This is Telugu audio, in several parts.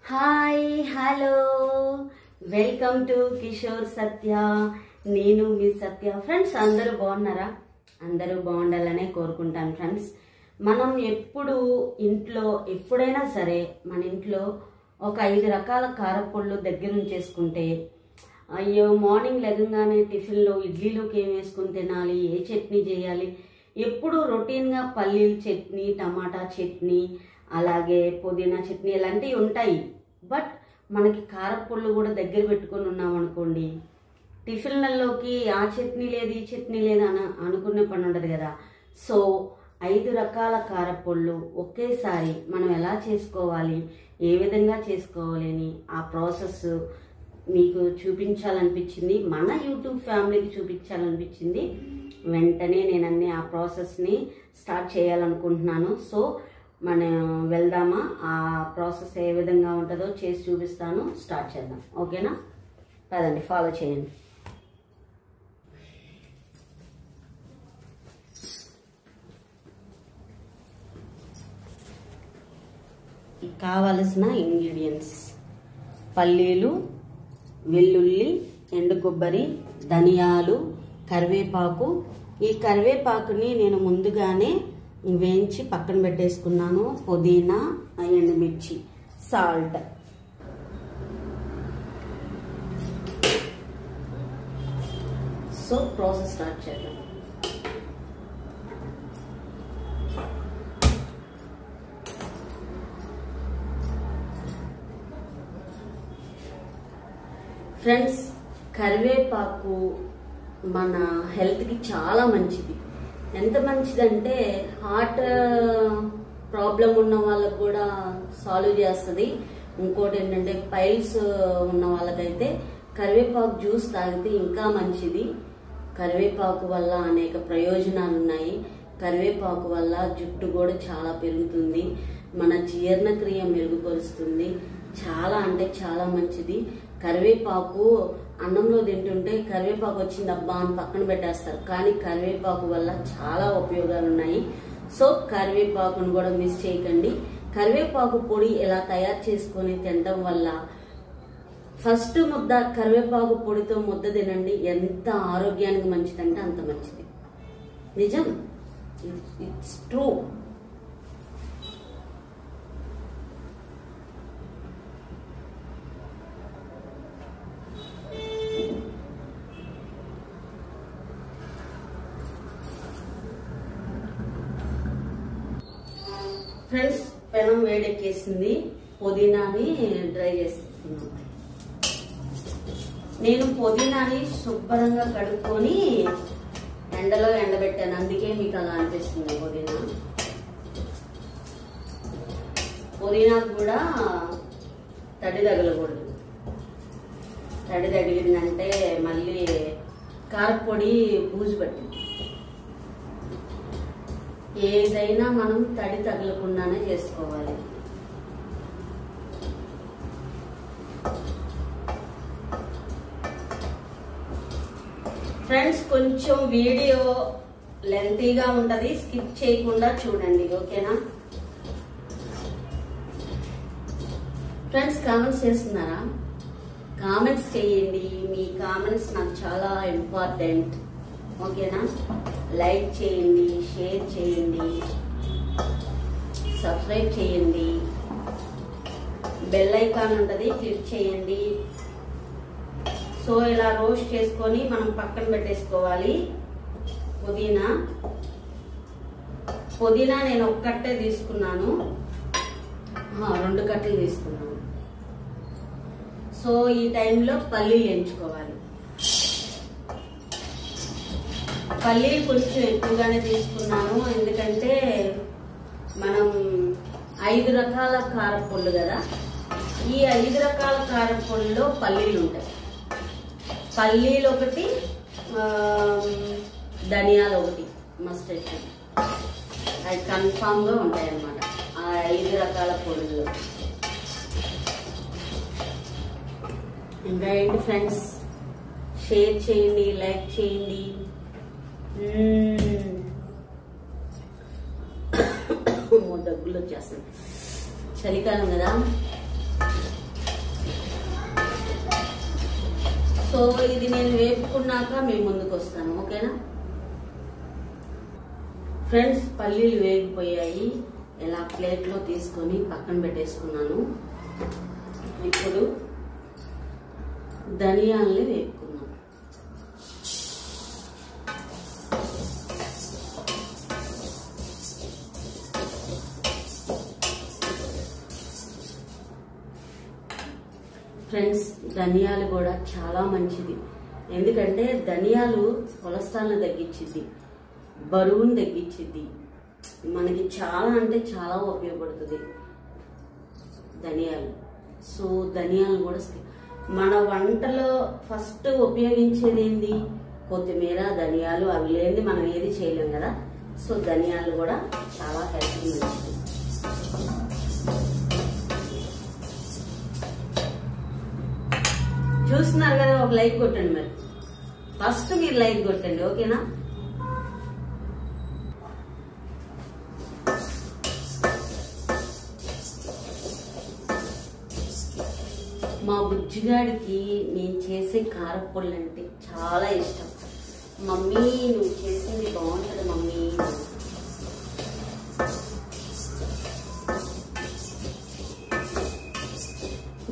Hi hello welcome to Kishore Satya. నేను మీ సత్య. ఫ్రెండ్స్ అందరూ బాగున్నారా? అందరూ బాగుండాలనే కోరుకుంటాను. ఫ్రెండ్స్ మనం ఎప్పుడైనా సరే మన ఇంట్లో ఒక 5 రకాల కారపొళ్ళు దగ్గర ఉంచేసుకుంటే, అయ్యో మార్నింగ్ లెగంగానే టిఫిన్లో ఇడ్లీలోకి ఏం వేసుకుని తినాలి, ఏ చట్నీ చేయాలి, ఎప్పుడు రొటీన్గా పల్లీల చట్నీ, టమాటా చట్నీ, అలాగే పుదీనా చట్నీ ఇలాంటివి ఉంటాయి. బట్ మనకి కారపొళ్ళు కూడా దగ్గర పెట్టుకొని ఉన్నాం అనుకోండి, టిఫిన్లలోకి ఆ చట్నీ లేదు ఈ చట్నీ లేదు అనుకునే పని ఉండదు కదా. సో 5 రకాల కారపొళ్ళు ఒకేసారి మనం ఎలా చేసుకోవాలి, ఏ విధంగా చేసుకోవాలి అని ఆ ప్రాసెస్ మీకు చూపించాలనిపించింది, మన యూట్యూబ్ ఫ్యామిలీకి చూపించాలనిపించింది. వెంటనే నేను ఆ ప్రాసెస్ని స్టార్ట్ చేయాలనుకుంటున్నాను. సో మనం వెళ్దామా? ఆ ప్రాసెస్ ఏ విధంగా ఉంటుందో చేసి చూపిస్తాను. స్టార్ట్ చేద్దాం, ఓకేనా? పదండి, ఫాలో చేయండి. కావలసిన ఇంగ్రీడియంట్స్: పల్లీలు, వెల్లుల్లి, ఎండు కొబ్బరి, ధనియాలు, కరివేపాకు. ఈ కరివేపాకుని నేను ముందుగానే వేయించి పక్కన పెట్టేసుకున్నాను. పుదీనా, ఎండుమిర్చి, సాల్ట్. సో ప్రాసెస్ స్టార్ట్ చేద్దాం. ఫ్రెండ్స్, కరివేపాకు మన హెల్త్కి చాలా మంచిది. ఎంత మంచిదంటే హార్ట్ ప్రాబ్లం ఉన్న వాళ్ళకు కూడా సాల్వ్ చేస్తుంది. ఇంకోటి ఏంటంటే పైల్స్ ఉన్న వాళ్ళకైతే కరివేపాకు జ్యూస్ తాగితే ఇంకా మంచిది. కరివేపాకు వల్ల అనేక ప్రయోజనాలు ఉన్నాయి. కరివేపాకు వల్ల జుట్టు కూడా చాలా పెరుగుతుంది, మన జీర్ణక్రియ మెరుగుపరుస్తుంది. చాలా అంటే చాలా మంచిది. కరివేపాకు అన్నంలో తింటుంటే కరివేపాకు వచ్చింది అబ్బా అని పక్కన పెట్టేస్తారు, కానీ కరివేపాకు వల్ల చాలా ఉపయోగాలు ఉన్నాయి. సో కరివేపాకును కూడా మిస్ చేయకండి. కరివేపాకు పొడి ఎలా తయారు చేసుకొని తినడం వల్ల, ఫస్ట్ ముద్ద కరివేపాకు పొడితో ముద్ద తినండి, ఎంత ఆరోగ్యానికి మంచిదంటే అంత మంచిది. నిజం, ఇట్స్ ట్రూ. ఫ్రెండ్స్, పెనం వేడెక్కేసింది. పుదీనాని డ్రై చేస్తున్నాను. నేను పుదీనాని శుభ్రంగా కడుక్కొని ఎండలో ఎండబెట్టాను, అందుకే మీకు అలా అనిపిస్తుంది. పుదీనాకు కూడా తడి తగలకూడదు. తడి తగిలిందంటే మళ్ళీ కారపొడి బూజు పట్టింది. ఏదైనా మనం తడి తగలకుండానే చేసుకోవాలి. ఫ్రెండ్స్, కొంచెం వీడియో లెంతీగా ఉంటది, స్కిప్ చేయకుండా చూడండి, ఓకేనా? ఫ్రెండ్స్, కామెంట్స్ చేస్తున్నారా? కామెంట్స్ చేయండి. మీ కామెంట్స్ నాకు చాలా ఇంపార్టెంట్, ఓకేనా? లైక్ చేయండి, షేర్ చేయండి, సబ్స్క్రైబ్ చేయండి, బెల్ ఐకాన్ ఉంటుంది, క్లిక్ చేయండి. సో ఇలా రోస్ట్ చేసుకొని మనం పక్కన పెట్టేసుకోవాలి. పుదీనా నేను ఒక కట్టే తీసుకున్నాను, 2 కట్టలు తీసుకున్నాను. సో ఈ టైంలో పల్లీలు ఎంచుకోవాలి. పల్లీలు కొంచెం ఎక్కువగానే తీసుకున్నాను, ఎందుకంటే మనం 5 రకాల కారపొళ్ళు కదా. ఈ 5 రకాల కారపొళ్ళలో పల్లీలు ఉంటాయి. పల్లీలు ఒకటి, ధనియాలు ఒకటి మస్ట్ వేసాను. అవి కన్ఫామ్గా ఉంటాయి అన్నమాట ఆ 5 రకాల పొడుల్లో. ఇంకా ఏంటి ఫ్రెండ్స్, షేర్ చేయండి, లైక్ చేయండి. దగ్గులు వచ్చేస్తాయి, చలికాలం కదా. సో ఇది నేను వేపుకున్నాక మేము ముందుకు వస్తాను, ఓకేనా ఫ్రెండ్స్. పల్లీలు వేగిపోయాయి, ఇలా ప్లేట్లో తీసుకొని పక్కన పెట్టేసుకున్నాను. ఇప్పుడు ధనియాల్ని వేపుకున్నాను. ఫ్రెండ్స్, ధనియాలు కూడా చాలా మంచిది. ఎందుకంటే ధనియాలు కొలెస్ట్రాల్ని తగ్గించిద్ది, బరువును తగ్గించిద్ది, మనకి చాలా అంటే చాలా ఉపయోగపడుతుంది ధనియాలు. సో ధనియాలు కూడా మన వంటలో ఫస్ట్ ఉపయోగించేది ఏంది? కొత్తిమీర, ధనియాలు. అవి లేనిది మనం ఏది చేయలేం కదా. సో ధనియాలు కూడా చాలా హెల్తీ మంచిది. చూస్తున్నారు కదా, ఒక లైక్ కొట్టండి. మరి ఫస్ట్ మీరు లైక్ కొట్టండి, ఓకేనా. మా బుజ్జిగాడికి నేను చేసే కారపొళ్ళు అంటే చాలా ఇష్టం. మమ్మీ నువ్వు చేసింది బాగుంటుంది మమ్మీ.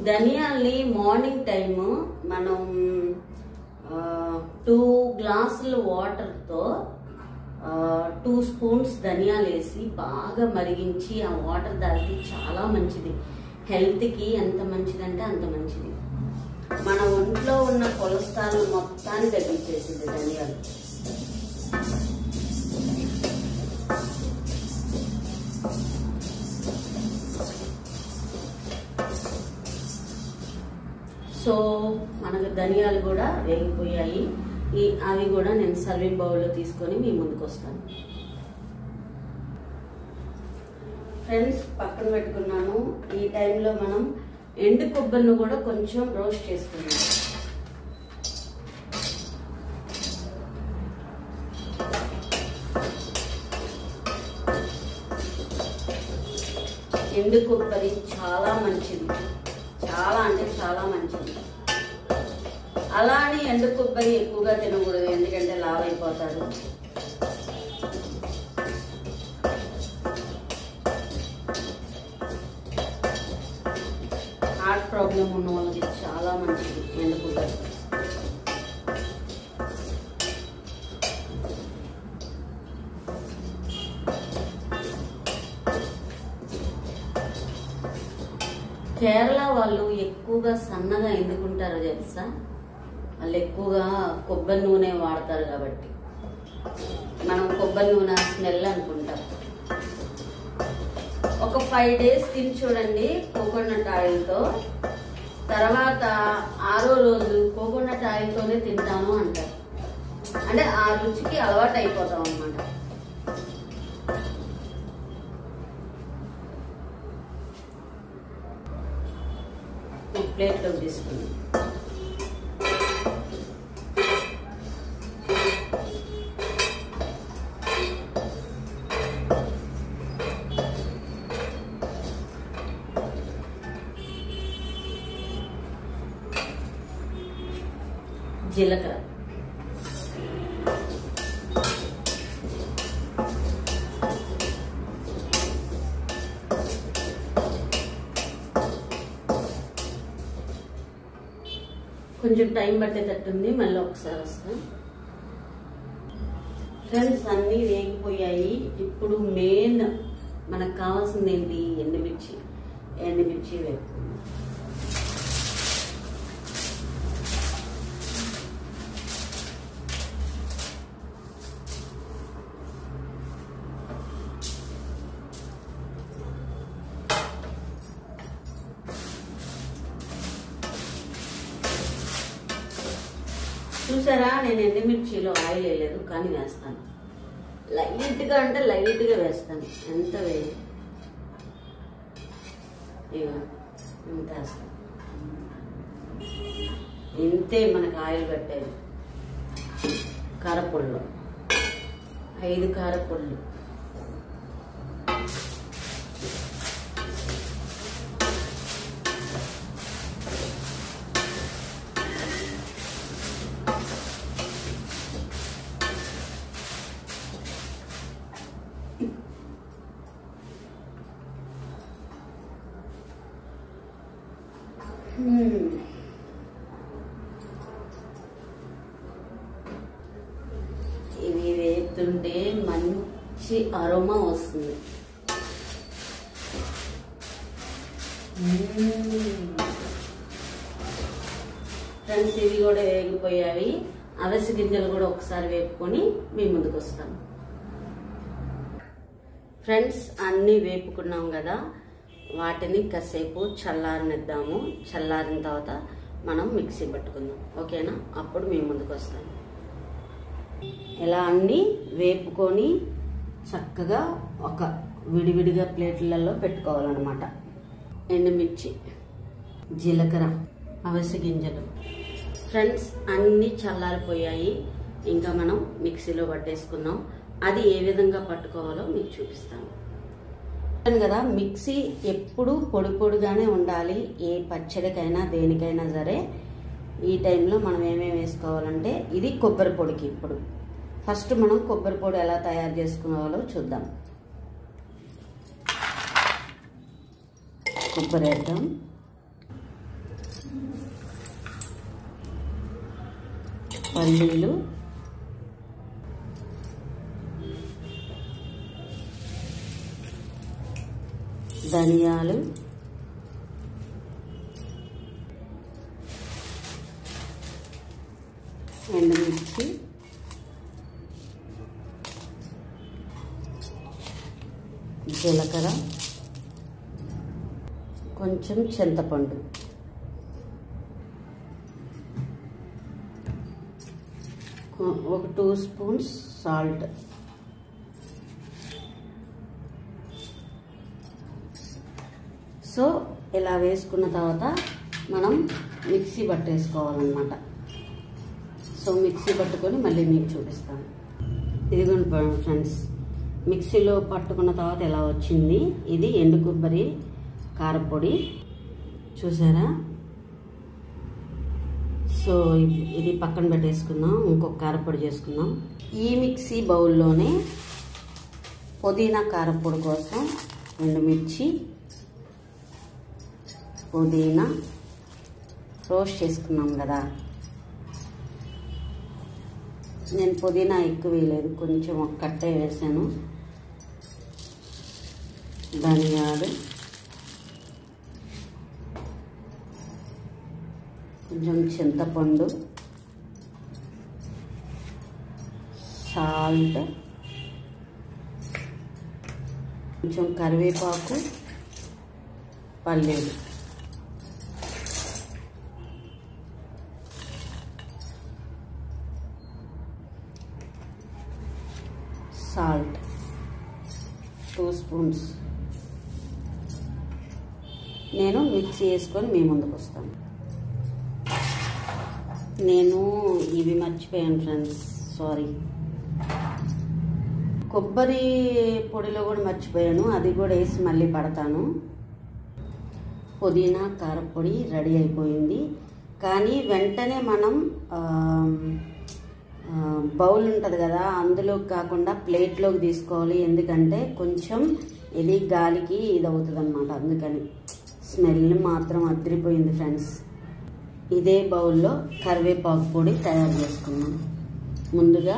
ధనియాల్ని మార్నింగ్ టైము మనం 2 గ్లాసుల వాటర్తో 2 స్పూన్స్ ధనియాలు వేసి బాగా మరిగించి ఆ వాటర్ తాగితే చాలా మంచిది. హెల్త్కి ఎంత మంచిదంటే అంత మంచిది. మన ఒంట్లో ఉన్న కొలెస్ట్రాల్ మొత్తాన్ని తగ్గించేసింది ధనియాలు. సో మనకు ధనియాలు కూడా వేగిపోయాయి. అవి కూడా నేను సర్వింగ్ బౌల్లో తీసుకొని మీ ముందుకు వస్తాను. ఫ్రెండ్స్, పక్కన పెట్టుకున్నాను. ఈ టైంలో మనం ఎండు కొబ్బరిని కూడా కొంచెం రోస్ట్ చేసుకున్నాం. ఎండు కొబ్బరి చాలా మంచిది, చాలా అంటే చాలా మంచిది. అలా అని ఎండు కొబ్బరి ఎక్కువగా తినకూడదు, ఎందుకంటే లావ్ అయిపోతారు. హార్ట్ ప్రాబ్లం ఉన్న వాళ్ళకి చాలా మంచిది ఎండు కొబ్బరి. కేరళ వాళ్ళు ఎక్కువగా సన్నగా ఎందుకుంటారో తెలుసా? వాళ్ళు ఎక్కువగా కొబ్బరి నూనె వాడతారు కాబట్టి. మనం కొబ్బరి నూనె స్మెల్ అనుకుంటాం. ఒక 5 days తిని చూడండి కోకోనట్ ఆయిల్తో. తర్వాత 6వ రోజు కోకోనట్ ఆయిల్తోనే తింటాను అంటారు. అంటే ఆ రుచికి అలవాటు అయిపోతాం అన్నమాట. ప్లేట్లో తీసుకుని జీలకర్ర, కొంచెం టైం పట్టేటట్టుంది, మళ్ళీ ఒకసారి వస్తాం. ఫ్రెండ్స్, అన్నీ వేగిపోయాయి. ఇప్పుడు మెయిన్ మనకు కావాల్సింది ఏంటి? ఎండుమిర్చి. ఎండుమిర్చి వేపుకుందాం. చూసారా, నేను ఎండుమిర్చిలో ఆయిల్ వేయలేదు, కానీ వేస్తాను. లైట్గా అంటే లైట్గా వేస్తాను. ఎంత వేయాలి? ఇంత వేస్తాను. ఇంతే మనకు ఆయిల్ పెట్టేది. కారపొళ్ళు 5 కారపొళ్ళు. ఇవి వేపుతుంటే మంచి అరోమా వస్తుంది. ఫ్రెండ్స్, ఇవి కూడా వేగిపోయాయి. అవిసె గింజలు కూడా ఒకసారి వేపుకొని మీ ముందుకు వస్తాను. ఫ్రెండ్స్, అన్నీ వేపుకున్నాం కదా, వాటిని కాసేపు చల్లారనిద్దాము. చల్లారిన తర్వాత మనం మిక్సీ పట్టుకుందాం, ఓకేనా? అప్పుడు మీ ముందుకు వస్తాను. ఇలా అన్నీ వేపుకొని చక్కగా ఒక విడివిడిగా ప్లేట్లలో పెట్టుకోవాలన్నమాట. ఎండుమిర్చి, జీలకర్ర, అవిసె గింజలు. ఫ్రెండ్స్, అన్నీ చల్లారిపోయాయి. ఇంకా మనం మిక్సీలో పట్టేసుకుందాం. అది ఏ విధంగా పట్టుకోవాలో మీకు చూపిస్తాను కదా. మిక్సీ ఎప్పుడు పొడి పొడిగానే ఉండాలి. ఏ పచ్చడికైనా దేనికైనా సరే ఈ టైంలో మనం ఏమేమి వేసుకోవాలంటే, ఇది కొబ్బరి పొడికి. ఇప్పుడు ఫస్ట్ మనం కొబ్బరి పొడి ఎలా తయారు చేసుకోవాలో చూద్దాం. కొబ్బరి వేద్దాం. పల్లీలు, ధనియాలు, ఎండుమిర్చి, జీలకర్ర, కొంచెం చింతపండు, ఒక 2 స్పూన్స్ సాల్ట్, సో ఇలా వేసుకున్న తర్వాత మనం మిక్సీ పట్టేసుకోవాలన్నమాట. సో మిక్సీ పట్టుకొని మళ్ళీ మీకు చూపిస్తాను. ఇదిగోండి ఫ్రెండ్స్, మిక్సీలో పట్టుకున్న తర్వాత ఎలా వచ్చింది. ఇది ఎండు కొబ్బరి కారపొడి, చూసారా? సో ఇది పక్కన పెట్టేసుకుందాం. ఇంకొక కారపొడి చేసుకుందాం. ఈ మిక్సీ బౌల్లోనే పుదీనా కారపొడి కోసం ఎండుమిర్చి, పుదీనా రోస్ట్ చేసుకున్నాం కదా. నేను పుదీనా ఎక్కువ వేయలేదు, కొంచెం ఒక కట్టే వేసాను. ధనియాలు, కొంచెం చింతపండు, సాల్ట్, కొంచెం కరివేపాకు, పల్లీలు. Salt 2 spoons. నేను మిక్సీ వేసుకొని మీ ముందుకు వస్తాను. నేను ఇవి మర్చిపోయాను ఫ్రెండ్స్, సారీ. కొబ్బరి పొడిలో కూడా మర్చిపోయాను, అది కూడా వేసి మళ్ళీ పడతాను. పుదీనా కారపొడి రెడీ అయిపోయింది. కానీ వెంటనే మనం బౌల్ ఉంటుంది కదా, అందులోకి కాకుండా ప్లేట్లోకి తీసుకోవాలి. ఎందుకంటే కొంచెం ఇది గాలికి ఇది అవుతుంది అన్నమాట. అందుకని స్మెల్ మాత్రం అదిరిపోయింది ఫ్రెండ్స్. ఇదే బౌల్లో కరివేపాకు పొడి తయారు చేసుకున్నాం. ముందుగా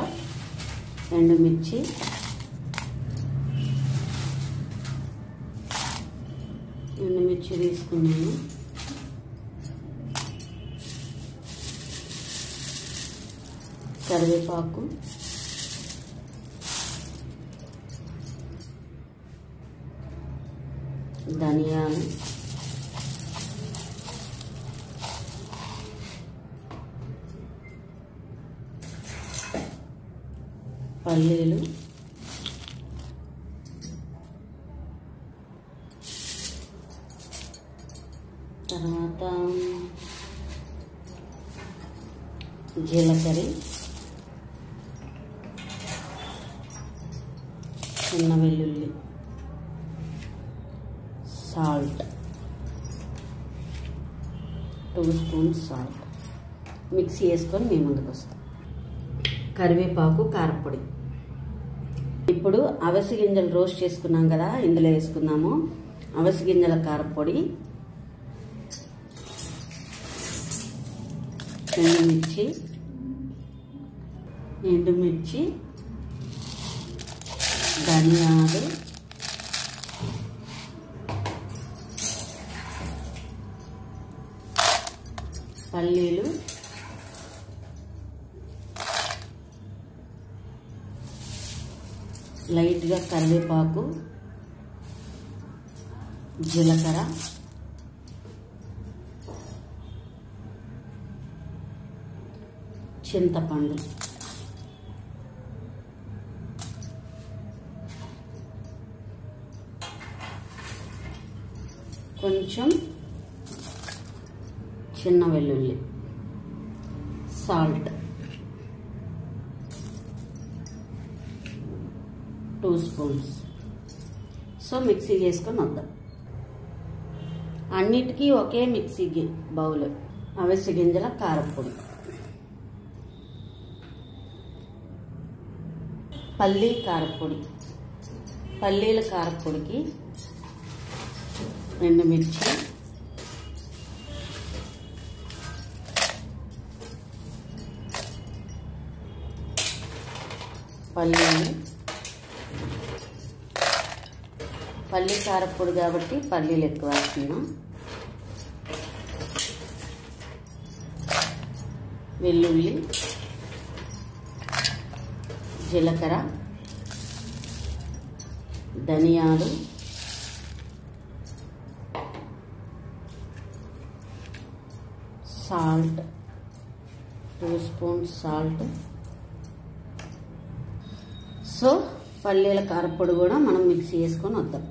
ఎండుమిర్చి, తీసుకున్నాను. కరివేపాకు, ధనియాలు, పల్లీలు, తర్వాత జీలకర్ర, చిన్న వెల్లుల్లి, సాల్ట్ 2 స్పూన్స్ సాల్ట్. మిక్సీ వేసుకొని మీ ముందుకు వస్తాం. కరివేపాకు, కారపొడి. ఇప్పుడు అవిసె గింజలు రోస్ట్ చేసుకున్నాం కదా, ఇందులో వేసుకుందాము. అవిసె గింజల కారపొడి, ఎండుమిర్చి, ధనియాలు, పల్లీలు, లైట్గా కరివేపాకు, జీలకర్ర, చింతపండు, కొంచెం చిన్న వెల్లుల్లి, సాల్ట్ 2 స్పూన్స్. సో మిక్సీ చేసుకొని వద్దాం. అన్నిటికీ ఒకే మిక్సీ బౌల్. అవిసె గింజల కారపొడి, పల్లీ కారపొడి, పల్లీల కారపొడికి ఎండుమిర్చి, పల్లీలు, పల్లీ కారపొడి కాబట్టి పల్లీలు ఎక్కువ వేస్తున్నాం, వెల్లుల్లి, జీలకర్ర, ధనియాలు, సాల్ట్ 2 స్పూన్స్ సాల్ట్. సో పల్లీల కారపొడి కూడా మనం మిక్సీ చేసుకొని వద్దాం.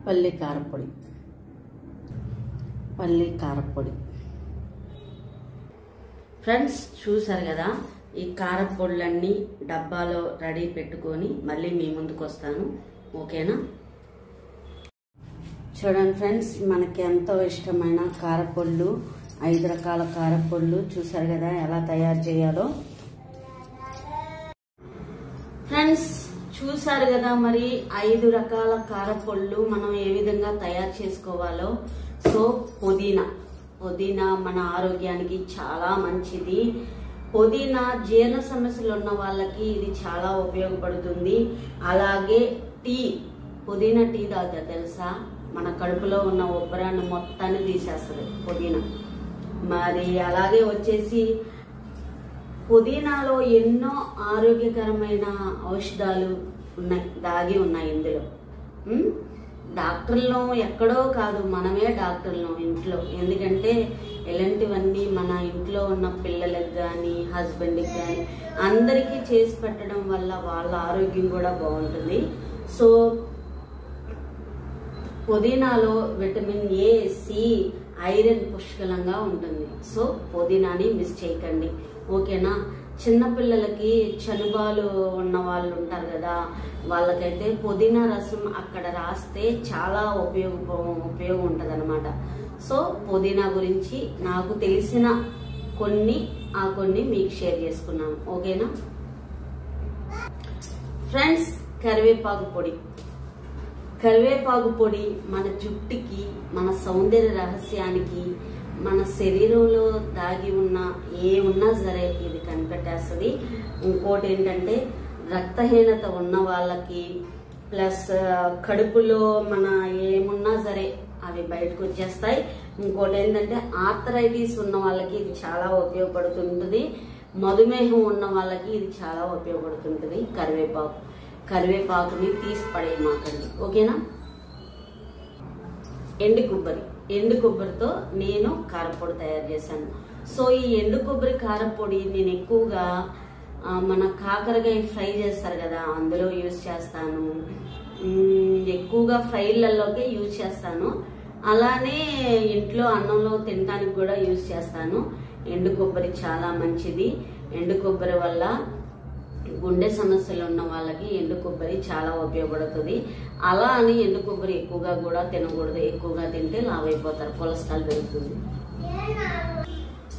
పల్లీ కారపొడి, పల్లీ కారపొడి. ఫ్రెండ్స్ చూసారు కదా, ఈ కారపొడులన్నీ డబ్బాలో రెడీ పెట్టుకొని మళ్ళీ మీ ముందుకు వస్తాను. ఓకేనా? చూడండి ఫ్రెండ్స్, మనకి ఎంతో ఇష్టమైన కారపొళ్ళు, 5 రకాల కారపొళ్ళు చూసారు కదా ఎలా తయారు చేయాలో. ఫ్రెండ్స్ చూసారు కదా, మరి 5 రకాల కారపొళ్ళు మనం ఏ విధంగా తయారు చేసుకోవాలో. సో పుదీనా మన ఆరోగ్యానికి చాలా మంచిది. పుదీనా జీర్ణ సమస్యలు ఉన్న వాళ్ళకి ఇది చాలా ఉపయోగపడుతుంది. అలాగే పుదీనా టీ తాగుతా తెలుసా, మన కడుపులో ఉన్న ఉబ్బరాన్ని మొత్తాన్ని తీసేస్తుంది పుదీనా. మరి అలాగే వచ్చేసి పుదీనాలో ఎన్నో ఆరోగ్యకరమైన ఔషధాలు దాగి ఉన్నాయి ఇందులో. డాక్టర్లు ఎక్కడో కాదు, మనమే డాక్టర్లు ఇంట్లో. ఎందుకంటే ఇలాంటివన్నీ మన ఇంట్లో ఉన్న పిల్లలకు కానీ హస్బెండ్కి కానీ అందరికీ చేసి పెట్టడం వల్ల వాళ్ళ ఆరోగ్యం కూడా బాగుంటుంది. సో పుదీనాలో విటమిన్ ఏ, సి, ఐరన్ పుష్కలంగా ఉంటుంది. సో పుదీనాని మిస్ చేయకండి. ఓకేనా? చిన్నపిల్లలకి చనుబాలు ఉన్న వాళ్ళు ఉంటారు కదా, వాళ్ళకైతే పుదీనా రసం అక్కడ రాస్తే చాలా ఉపయోగం ఉంటుంది అనమాట. సో పుదీనా గురించి నాకు తెలిసిన కొన్ని మీకు షేర్ చేసుకున్నాను. ఓకేనా ఫ్రెండ్స్? కరివేపాకు పొడి మన జుట్టుకి, మన సౌందర్య రహస్యానికి, మన శరీరంలో దాగి ఉన్న ఉన్నా సరే ఇది కనిపెట్టేస్తుంది. ఇంకోటి ఏంటంటే రక్తహీనత ఉన్న వాళ్ళకి, ప్లస్ కడుపులో మన ఏమున్నా సరే అవి బయటకు వచ్చేస్తాయి. ఇంకోటి ఏంటంటే ఆర్థరైటిస్ ఉన్న వాళ్ళకి ఇది చాలా ఉపయోగపడుతుంటుంది. మధుమేహం ఉన్న వాళ్ళకి ఇది చాలా ఉపయోగపడుతుంటుంది. కరివేపాకుని తీసి పడేయమాకండి. ఓకేనా? ఎండు కొబ్బరితో నేను కారపొడి తయారు చేశాను. సో ఈ ఎండు కొబ్బరి కారపొడి నేను ఎక్కువగా మన కాకరకాయ ఫ్రై చేస్తారు కదా అందులో యూజ్ చేస్తాను. ఎక్కువగా ఫ్రైలలోకే యూజ్ చేస్తాను. అలానే ఇంట్లో అన్నంలో తినడానికి కూడా యూజ్ చేస్తాను. ఎండు కొబ్బరి చాలా మంచిది. ఎండు కొబ్బరి వల్ల గుండె సమస్యలు ఉన్న వాళ్ళకి ఎండు కొబ్బరి చాలా ఉపయోగపడుతుంది. అలా అని ఎండు కొబ్బరి ఎక్కువగా కూడా తినకూడదు. ఎక్కువగా తింటే లావు అయిపోతారు, కొలెస్ట్రాల్ పెరుగుతుంది.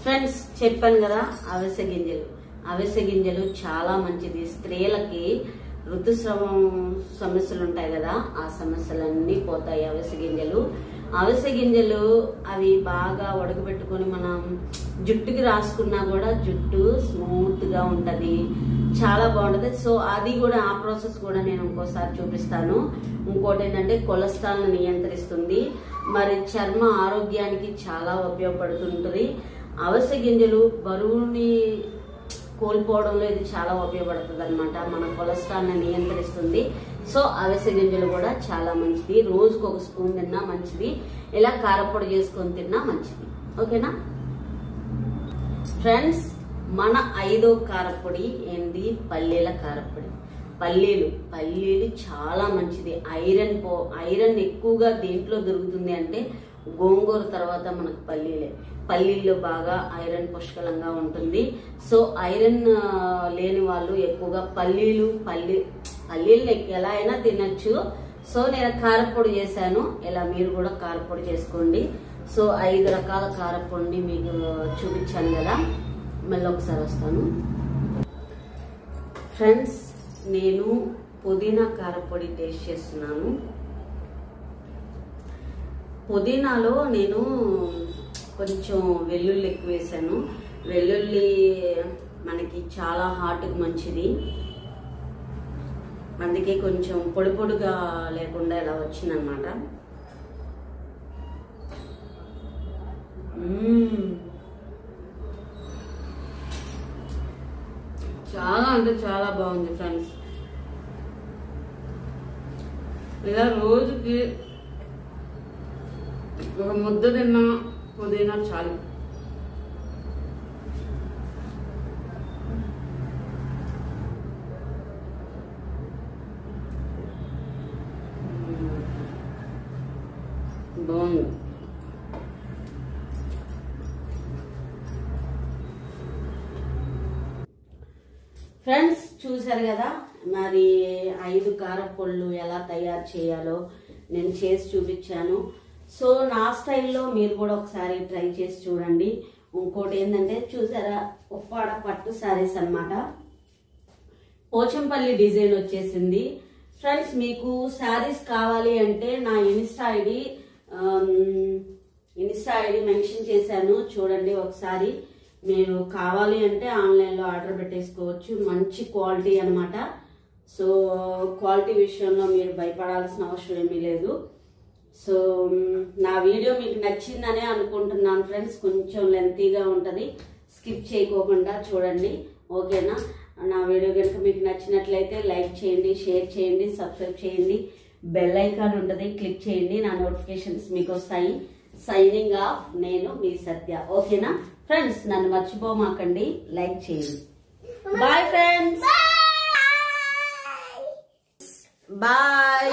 ఫ్రెండ్స్ చెప్పాను కదా, అవిసె గింజలు చాలా మంచిది. స్త్రీలకి ఋతుస్రావం సమస్యలు ఉంటాయి కదా, ఆ సమస్యలన్నీ పోతాయి అవిసె గింజలు. అవిసె గింజలు అవి బాగా ఉడకబెట్టుకొని మనం జుట్టుకి రాసుకున్నా కూడా జుట్టు స్మూత్ గా ఉంటది, చాలా బాగుంటది. సో అది కూడా ఆ ప్రాసెస్ కూడా నేను ఇంకోసారి చూపిస్తాను. ఇంకోటి ఏంటంటే కొలెస్ట్రాల్ నియంత్రిస్తుంది, మరి చర్మ ఆరోగ్యానికి చాలా ఉపయోగపడుతుంటది. అవిసె గింజలు బరువుని కోల్పోవడంలో ఇది చాలా ఉపయోగపడుతుంది అనమాట, మన కొలెస్ట్రాల్ ని నియంత్రిస్తుంది. సో అవిసె గింజలు కూడా చాలా మంచిది, రోజుకు ఒక స్పూన్ తిన్నా మంచిది, ఇలా కారపొడి చేసుకొని తిన్నా మంచిది. ఓకేనా ఫ్రెండ్స్, మన 5వ కారపొడి ఏంది? పల్లీల కారపొడి. పల్లీలు చాలా మంచిది. ఐరన్ ఎక్కువగా దేంట్లో దొరుకుతుంది అంటే గోంగూర తర్వాత మనకు పల్లీల్లో బాగా ఐరన్ పుష్కలంగా ఉంటుంది. సో ఐరన్ లేని వాళ్ళు ఎక్కువగా పల్లీలు ఎలా అయినా తినచ్చు. సో నేను కారపొడి చేశాను, ఇలా మీరు కూడా కారపొడి చేసుకోండి. సో 5 రకాల కారపొడిని మీకు చూపించాను కదా, మళ్ళీ ఒకసారి వస్తాను. ఫ్రెండ్స్, నేను పుదీనా కారపొడి టేస్ట్ చేస్తున్నాను. పుదీనాలో నేను కొంచెం వెల్లుల్లి ఎక్కువ వేసాను. వెల్లుల్లి మనకి చాలా హార్ట్కి మంచిది, అందుకే కొంచెం పొడిగా లేకుండా ఇలా వచ్చిందనమాట. చాలా అంటే చాలా బాగుంది ఫ్రెండ్స్. ఇలా రోజుకి ఒక ముద్ద తిన్న పుదీనా చాలు. బాగుంది. ఫ్రెండ్స్, చూసారు కదా, మరి 5 కారపొళ్ళు ఎలా తయారు చేయాలో నేను చేసి చూపించాను. సో నా స్టైల్లో మీరు కూడా ఒకసారి ట్రై చేసి చూడండి. ఇంకోటి ఏంటంటే చూసారా, ఉప్పాడ పట్టు శారీస్ అన్నమాట, పోచంపల్లి డిజైన్ వచ్చేసింది. ఫ్రెండ్స్, మీకు శారీస్ కావాలి అంటే నా ఇన్స్టా ఐడి మెన్షన్ చేశాను, చూడండి ఒకసారి. మీరు కావాలి అంటే ఆన్లైన్లో ఆర్డర్ పెట్టేసుకోవచ్చు. మంచి క్వాలిటీ అన్నమాట. సో క్వాలిటీ విషయంలో మీరు భయపడాల్సిన అవసరం ఏమీ లేదు. సో నా వీడియో మీకు నచ్చిందనే అనుకుంటున్నాను ఫ్రెండ్స్. కొంచెం లెంతీగా ఉంటుంది, స్కిప్ చేయకోకుండా చూడండి. ఓకేనా? నా వీడియో కనుక మీకు నచ్చినట్లయితే లైక్ చేయండి, షేర్ చేయండి, సబ్స్క్రైబ్ చేయండి, బెల్ ఐకాన్ ఉంటుంది, క్లిక్ చేయండి, నా నోటిఫికేషన్స్ మీకు వస్తాయి. సైనింగ్ ఆఫ్, నేను మీ సత్య. ఓకేనా ఫ్రెండ్స్? నన్ను మర్చిపోమాకండి, లైక్ చేయండి. Bye friends, bye.